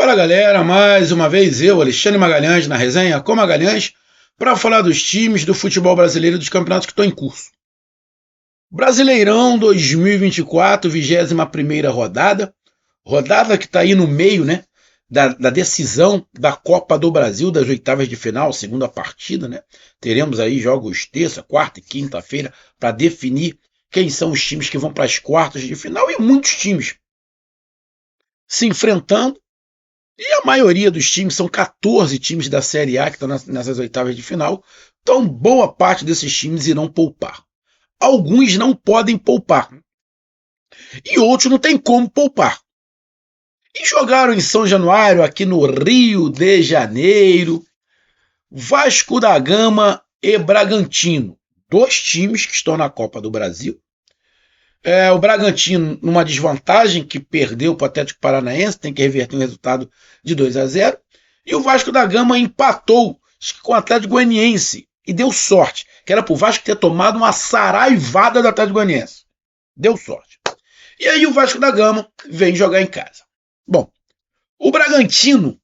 Fala galera, mais uma vez eu, Alexandre Magalhães, na resenha com Magalhães, para falar dos times do futebol brasileiro e dos campeonatos que estão em curso. Brasileirão 2024, 21ª rodada, rodada que está aí no meio, né, da decisão da Copa do Brasil, das oitavas de final, segunda partida, né? Teremos aí jogos terça, quarta e quinta-feira para definir quem são os times que vão para as quartas de final e muitos times se enfrentando. E a maioria dos times, são 14 times da Série A que estão nessas oitavas de final, então boa parte desses times irão poupar. Alguns não podem poupar. E outros não tem como poupar. E jogaram em São Januário, aqui no Rio de Janeiro, Vasco da Gama e Bragantino. Dois times que estão na Copa do Brasil. O Bragantino numa desvantagem, que perdeu para o Atlético Paranaense, tem que reverter um resultado de 2-0. E o Vasco da Gama empatou com o Atlético Goianiense e deu sorte, que era para o Vasco ter tomado uma saraivada do Atlético Goianiense. Deu sorte. E aí o Vasco da Gama vem jogar em casa. Bom, o Bragantino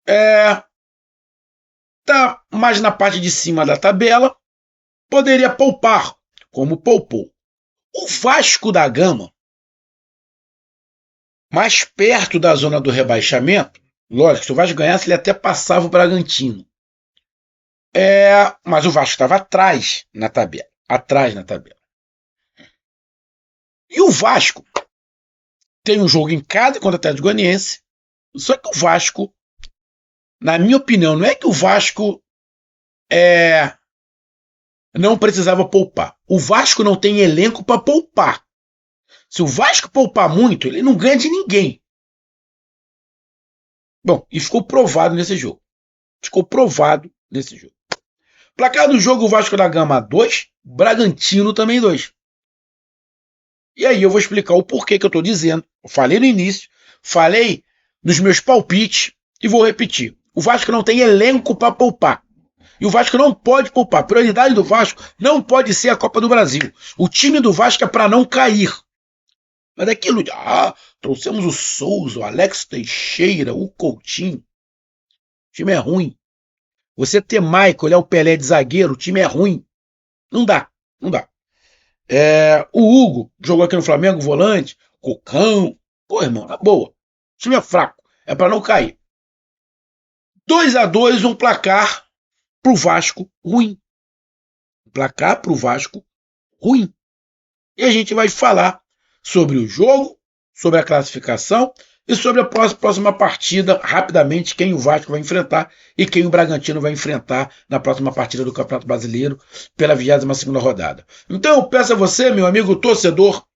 está mais na parte de cima da tabela, poderia poupar, como poupou. O Vasco da Gama, mais perto da zona do rebaixamento, lógico, se o Vasco ganhasse, ele até passava o Bragantino. Mas o Vasco estava atrás na tabela. E o Vasco tem um jogo em casa contra o Atlético Goianiense, só que o Vasco, na minha opinião, não é que o Vasco não precisava poupar. O Vasco não tem elenco para poupar. Se o Vasco poupar muito, ele não ganha de ninguém. Bom, e ficou provado nesse jogo. Placar do jogo: o Vasco da Gama 2, Bragantino também 2. E aí eu vou explicar o porquê que eu estou dizendo. Eu falei no início, falei nos meus palpites e vou repetir. O Vasco não tem elenco para poupar. E o Vasco não pode poupar. A prioridade do Vasco não pode ser a Copa do Brasil. O time do Vasco é para não cair. Mas daquilo, trouxemos o Souza, o Alex Teixeira, o Coutinho. O time é ruim. Você ter Michael, o Pelé de zagueiro, o time é ruim. Não dá. O Hugo jogou aqui no Flamengo, volante, Cocão. Pô, irmão, na boa. O time é fraco. É para não cair. 2-2, um placar pro Vasco ruim. E a gente vai falar sobre o jogo, sobre a classificação e sobre a próxima partida, rapidamente, quem o Vasco vai enfrentar e quem o Bragantino vai enfrentar na próxima partida do Campeonato Brasileiro pela 22ª rodada. Então eu peço a você, meu amigo torcedor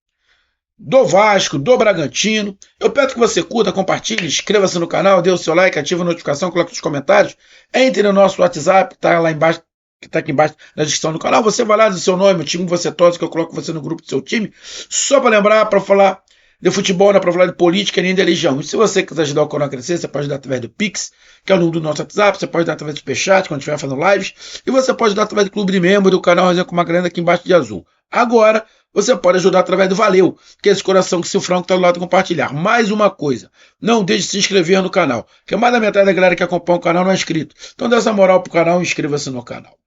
do Vasco, do Bragantino, eu peço que você curta, compartilhe, inscreva-se no canal, dê o seu like, ative a notificação, coloque nos comentários, entre no nosso WhatsApp, tá lá embaixo, que está aqui embaixo na descrição do canal. Você vai lá, diz o seu nome, o time que você torce, que eu coloco você no grupo do seu time, só para lembrar, para falar de futebol, não é para falar de política nem de religião. E se você quiser ajudar o canal a crescer, você pode ajudar através do Pix, que é o número do nosso WhatsApp, você pode ajudar através do Superchat, quando estiver fazendo lives, e você pode ajudar através do clube de membro do canal Resenha com Magalhães, aqui embaixo de azul. Agora, você pode ajudar através do Valeu, que é esse coração que se o Franco está do lado de compartilhar. Mais uma coisa, não deixe de se inscrever no canal, que mais da metade da galera que acompanha o canal não é inscrito. Então dê essa moral pro canal e inscreva-se no canal.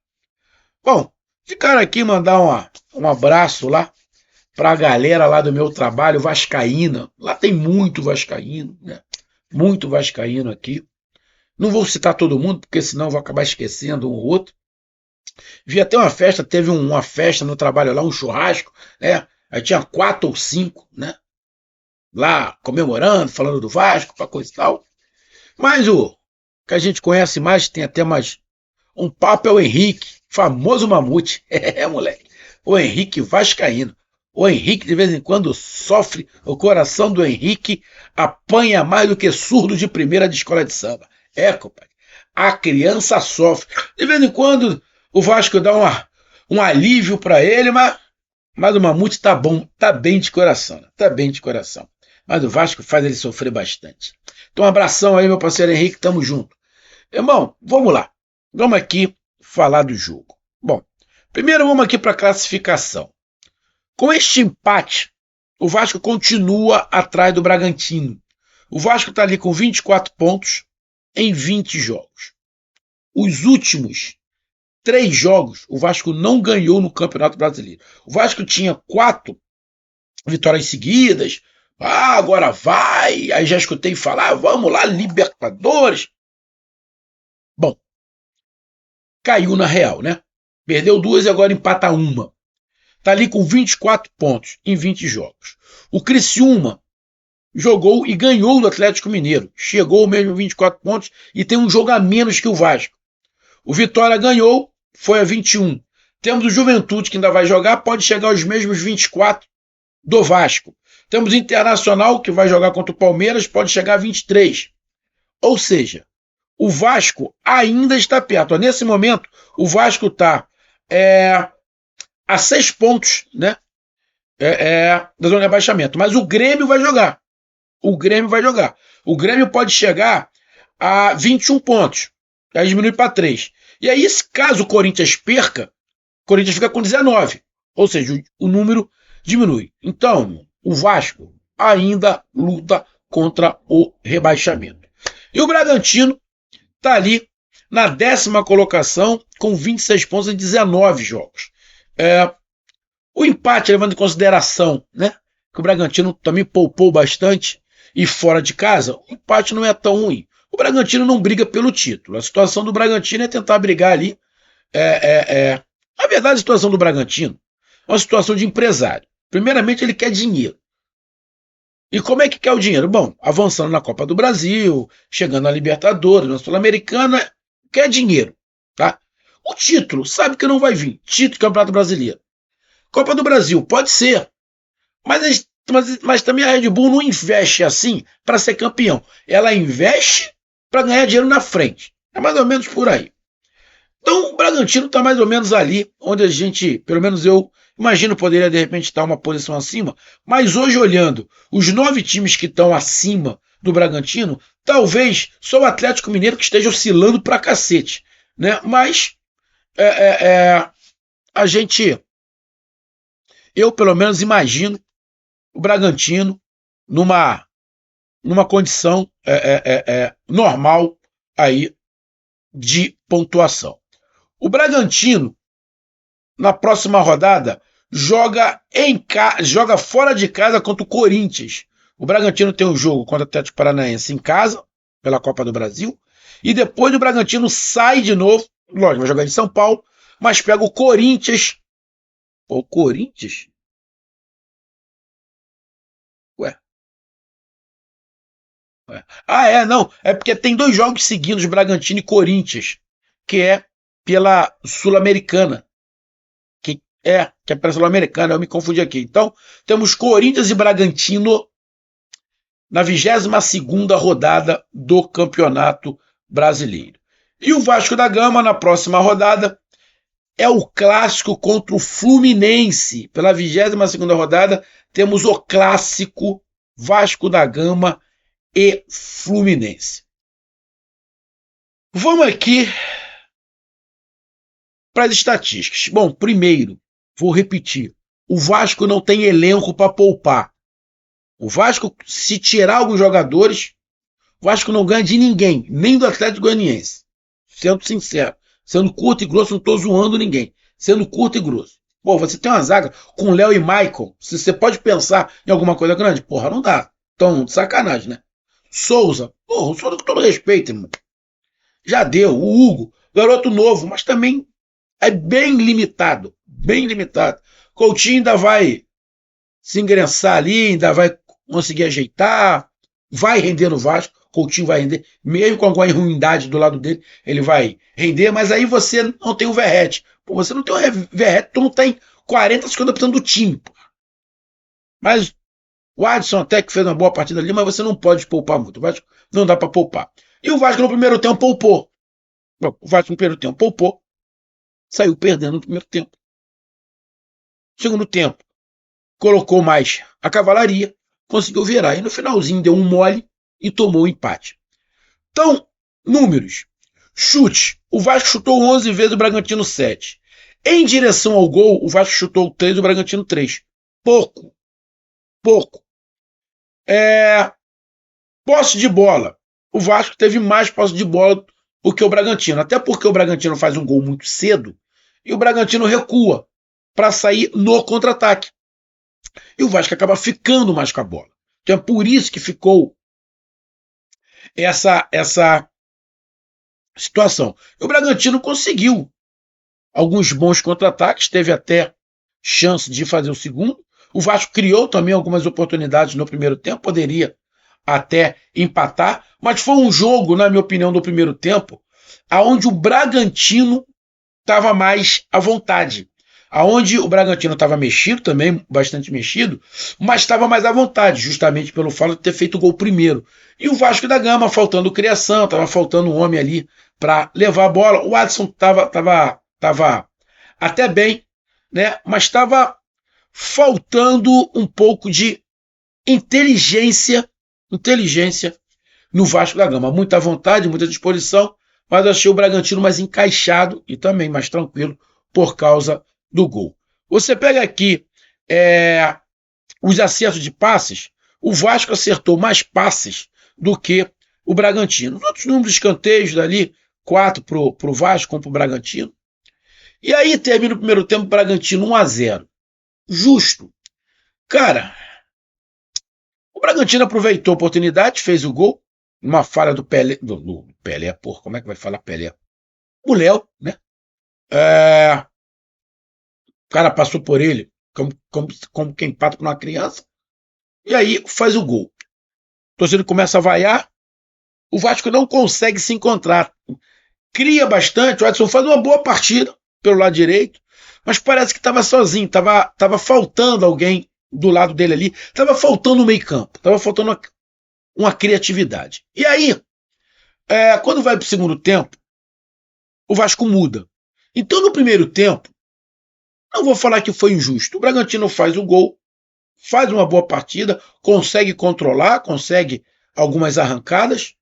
Bom, de cara aqui mandar um abraço lá para a galera lá do meu trabalho, vascaína. Lá tem muito vascaíno, né? Muito vascaíno aqui. Não vou citar todo mundo, porque senão eu vou acabar esquecendo um ou outro. Vi até uma festa, teve uma festa no trabalho lá, um churrasco, né? Aí tinha 4 ou 5, né? Lá comemorando, falando do Vasco, pra coisa e tal. Mas o que a gente conhece mais, tem até mais um papo, é o Henrique, famoso Mamute. Moleque. O Henrique vascaíno. O Henrique, de vez em quando, sofre. O coração do Henrique apanha mais do que surdo de primeira de escola de samba. Compadre. A criança sofre. De vez em quando, o Vasco dá um alívio para ele, mas o Mamute tá bom, tá bem de coração. Mas o Vasco faz ele sofrer bastante. Então, um abração aí, meu parceiro Henrique, tamo junto. Irmão, vamos lá. Vamos aqui falar do jogo. Bom, primeiro vamos aqui para a classificação. Com este empate, o Vasco continua atrás do Bragantino. O Vasco está ali com 24 pontos em 20 jogos. Os últimos 3 jogos, o Vasco não ganhou no Campeonato Brasileiro. O Vasco tinha 4 vitórias seguidas. Agora vai. Aí já escutei falar, vamos lá, Libertadores. Bom, caiu na real, né? Perdeu 2 e agora empata 1. Está ali com 24 pontos em 20 jogos. O Criciúma jogou e ganhou do Atlético Mineiro. Chegou mesmo a 24 pontos e tem um jogo a menos que o Vasco. O Vitória ganhou, foi a 21. Temos o Juventude, que ainda vai jogar, pode chegar aos mesmos 24 do Vasco. Temos o Internacional, que vai jogar contra o Palmeiras, pode chegar a 23. Ou seja, o Vasco ainda está perto. Nesse momento, o Vasco está a 6 pontos, né, da zona de rebaixamento. Mas o Grêmio vai jogar. O Grêmio pode chegar a 21 pontos. Aí diminui para 3. E aí, caso o Corinthians perca, o Corinthians fica com 19. Ou seja, o número diminui. Então, o Vasco ainda luta contra o rebaixamento. E o Bragantino está ali na 10ª colocação com 26 pontos em 19 jogos. O empate, levando em consideração, né, que o Bragantino também poupou bastante e fora de casa, o empate não é tão ruim. O Bragantino não briga pelo título. A situação do Bragantino é tentar brigar ali. Na verdade, a situação do Bragantino é uma situação de empresário. Primeiramente, ele quer dinheiro. E como é que quer o dinheiro? Bom, avançando na Copa do Brasil, chegando na Libertadores, na Sul-Americana, quer dinheiro. Tá? O título, sabe que não vai vir. Título do Campeonato Brasileiro. Copa do Brasil, pode ser. Mas também a Red Bull não investe assim para ser campeão. Ela investe para ganhar dinheiro na frente. É mais ou menos por aí. Então o Bragantino está mais ou menos ali, onde a gente, pelo menos eu imagino, poderia de repente estar uma posição acima. Mas hoje, olhando os 9 times que estão acima do Bragantino, talvez só o Atlético Mineiro que esteja oscilando pra cacete. Né? Mas a gente, eu pelo menos imagino o Bragantino numa condição normal aí de pontuação. O Bragantino, na próxima rodada, joga fora de casa contra o Corinthians. O Bragantino tem um jogo contra o Atlético Paranaense em casa, pela Copa do Brasil, e depois o Bragantino sai de novo, lógico, vai jogar em São Paulo, mas pega o Corinthians. O Corinthians? Ué. Não. É porque tem 2 jogos seguidos, Bragantino e Corinthians, que é pela Sul-Americana. Que é pela Sul-Americana, eu me confundi aqui. Então, temos Corinthians e Bragantino na 22ª rodada do Campeonato Brasileiro. E o Vasco da Gama, na próxima rodada, é o clássico contra o Fluminense. Pela 22ª rodada, temos o clássico Vasco da Gama e Fluminense. Vamos aqui para as estatísticas. Bom, primeiro, vou repetir. O Vasco não tem elenco para poupar. O Vasco, se tirar alguns jogadores, o Vasco não ganha de ninguém, nem do Atlético Goianiense. Sendo sincero. Sendo curto e grosso, não estou zoando ninguém. Sendo curto e grosso. Pô, você tem uma zaga com Léo e Maicon. Se você pode pensar em alguma coisa grande, porra, não dá. Então, de sacanagem, né? Souza. Porra, o Souza com todo respeito, irmão. Já deu. O Hugo, garoto novo, mas também é bem limitado. Bem limitado. Coutinho ainda vai se ingressar ali, ainda vai conseguir ajeitar. Vai render no Vasco. Coutinho vai render, mesmo com alguma ruindade do lado dele, ele vai render, mas aí você não tem o Verratti. Pô, você não tem o Verratti, tu não tem 40, 50% do time. Pô. Mas o Adson até que fez uma boa partida ali, mas você não pode poupar muito. O Vasco não dá para poupar. E o Vasco no primeiro tempo poupou. Bom, o Vasco no primeiro tempo poupou, saiu perdendo no primeiro tempo. Segundo tempo, colocou mais a cavalaria, conseguiu virar. E no finalzinho deu um mole e tomou o empate. Então, números. Chute. O Vasco chutou 11 vezes, o Bragantino 7. Em direção ao gol, o Vasco chutou 3, o Bragantino 3. Pouco. Posse de bola. O Vasco teve mais posse de bola do que o Bragantino. Até porque o Bragantino faz um gol muito cedo e o Bragantino recua para sair no contra-ataque. E o Vasco acaba ficando mais com a bola. Então é por isso que ficou essa situação. E o Bragantino conseguiu alguns bons contra-ataques, teve até chance de fazer o segundo. O Vasco criou também algumas oportunidades no primeiro tempo, poderia até empatar, mas foi um jogo, na minha opinião, do primeiro tempo, aonde o Bragantino estava mais à vontade. Aonde o Bragantino estava mexido também, bastante mexido, mas estava mais à vontade, justamente pelo fato de ter feito o gol primeiro. E o Vasco da Gama, faltando criação, estava faltando um homem ali para levar a bola. O Adson estava até bem, né? Mas estava faltando um pouco de inteligência no Vasco da Gama. Muita vontade, muita disposição, mas achei o Bragantino mais encaixado e também mais tranquilo por causa do gol. Você pega aqui os acertos de passes, o Vasco acertou mais passes do que o Bragantino. Os outros números de escanteios dali, 4 para o Vasco, 1 para o Bragantino. E aí termina o primeiro tempo, Bragantino 1-0. Justo. Cara, o Bragantino aproveitou a oportunidade, fez o gol, uma falha do Pelé, do Pelé, porra, como é que vai falar Pelé? O Léo, né? O cara passou por ele como quem pata por uma criança, e aí faz o gol. O torcedor começa a vaiar, o Vasco não consegue se encontrar. Cria bastante, o Adson faz uma boa partida pelo lado direito, mas parece que estava sozinho, estava faltando alguém do lado dele ali, estava faltando um meio campo, estava faltando uma criatividade. E aí, quando vai para o segundo tempo, o Vasco muda. Então, no primeiro tempo, não vou falar que foi injusto. O Bragantino faz o gol, faz uma boa partida, consegue controlar, consegue algumas arrancadas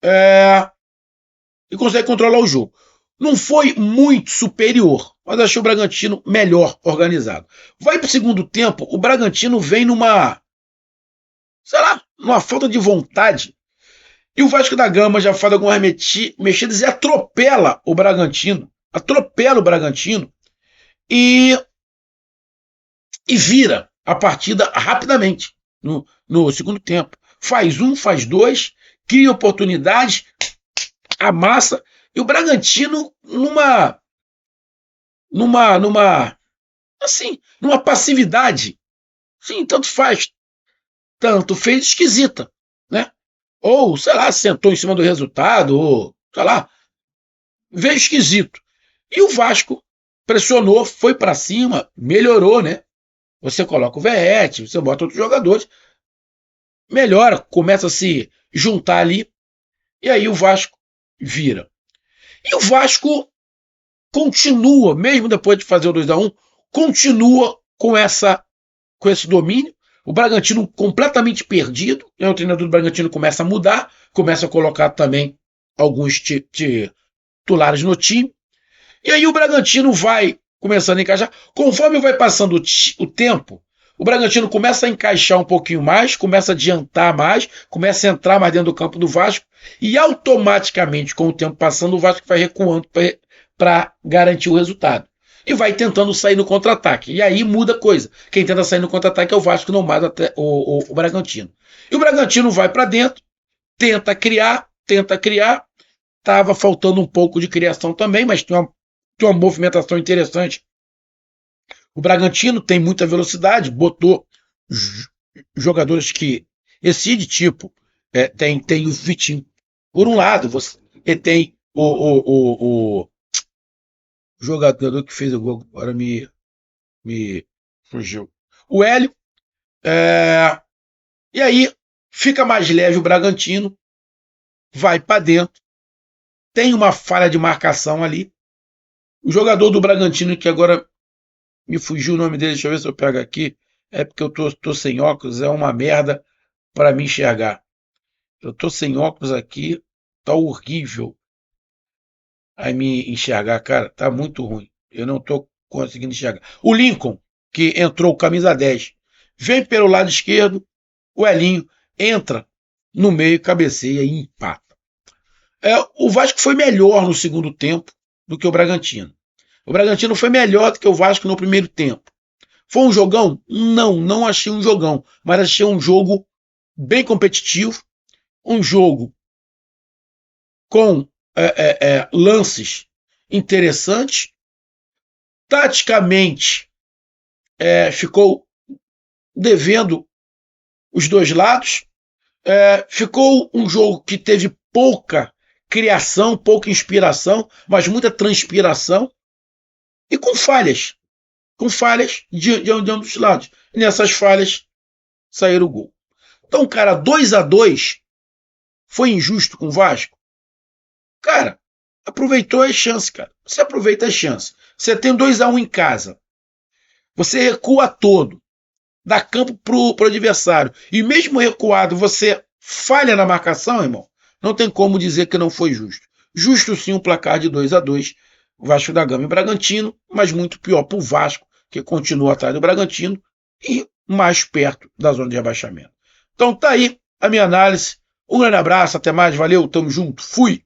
e consegue controlar o jogo. Não foi muito superior, mas achei o Bragantino melhor organizado. Vai para o segundo tempo, o Bragantino vem numa falta de vontade. E o Vasco da Gama já faz algumas mexidas e atropela o Bragantino. E vira a partida rapidamente no segundo tempo. Faz um, faz dois, cria oportunidades, amassa. E o Bragantino numa passividade. Sim, tanto faz. Tanto fez esquisita, né? Ou, sei lá, sentou em cima do resultado, ou, sei lá, veio esquisito. E o Vasco pressionou, foi para cima, melhorou, né? Você coloca o Verratti, você bota outros jogadores, melhora, começa a se juntar ali, e aí o Vasco vira. E o Vasco continua, mesmo depois de fazer o 2-1, continua com esse domínio. O Bragantino completamente perdido, o treinador do Bragantino começa a mudar, começa a colocar também alguns titulares no time, e aí o Bragantino vai começando a encaixar. Conforme vai passando o tempo, o Bragantino começa a encaixar um pouquinho mais, começa a adiantar mais, começa a entrar mais dentro do campo do Vasco, e automaticamente, com o tempo passando, o Vasco vai recuando para garantir o resultado. E vai tentando sair no contra-ataque. E aí muda a coisa. Quem tenta sair no contra-ataque é o Vasco, não mais o Bragantino. E o Bragantino vai para dentro, tenta criar. Estava faltando um pouco de criação também, mas tem uma movimentação interessante. O Bragantino tem muita velocidade, botou jogadores que excede, tipo, tem o Vitinho. Por um lado, você tem o jogador que fez o gol, agora me fugiu. O Hélio. E aí fica mais leve o Bragantino, vai para dentro, tem uma falha de marcação ali. O jogador do Bragantino, que agora me fugiu o nome dele, deixa eu ver se eu pego aqui, é porque eu tô sem óculos, é uma merda para me enxergar. Eu tô sem óculos aqui, tá horrível a me enxergar, cara, tá muito ruim. Eu não tô conseguindo enxergar. O Lincoln, que entrou camisa 10, vem pelo lado esquerdo, o Elinho entra no meio, cabeceia e empata. O Vasco foi melhor no segundo tempo do que o Bragantino. O Bragantino foi melhor do que o Vasco no primeiro tempo. Foi um jogão? Não achei um jogão, mas achei um jogo bem competitivo, um jogo com lances interessantes. Taticamente, ficou devendo os dois lados. Ficou um jogo que teve pouca criação, pouca inspiração, mas muita transpiração e com falhas de ambos os lados. E nessas falhas saíram o gol. Então, cara, 2-2 foi injusto com o Vasco? Cara, aproveitou as chances, cara. Você aproveita as chances. Você tem 2-1 em casa. Você recua todo. Dá campo pro adversário. E mesmo recuado, você falha na marcação, irmão. Não tem como dizer que não foi justo. Justo sim o placar de 2-2. Vasco da Gama e Bragantino, mas muito pior para o Vasco, que continua atrás do Bragantino e mais perto da zona de rebaixamento. Então tá aí a minha análise. Um grande abraço, até mais, valeu, tamo junto, fui!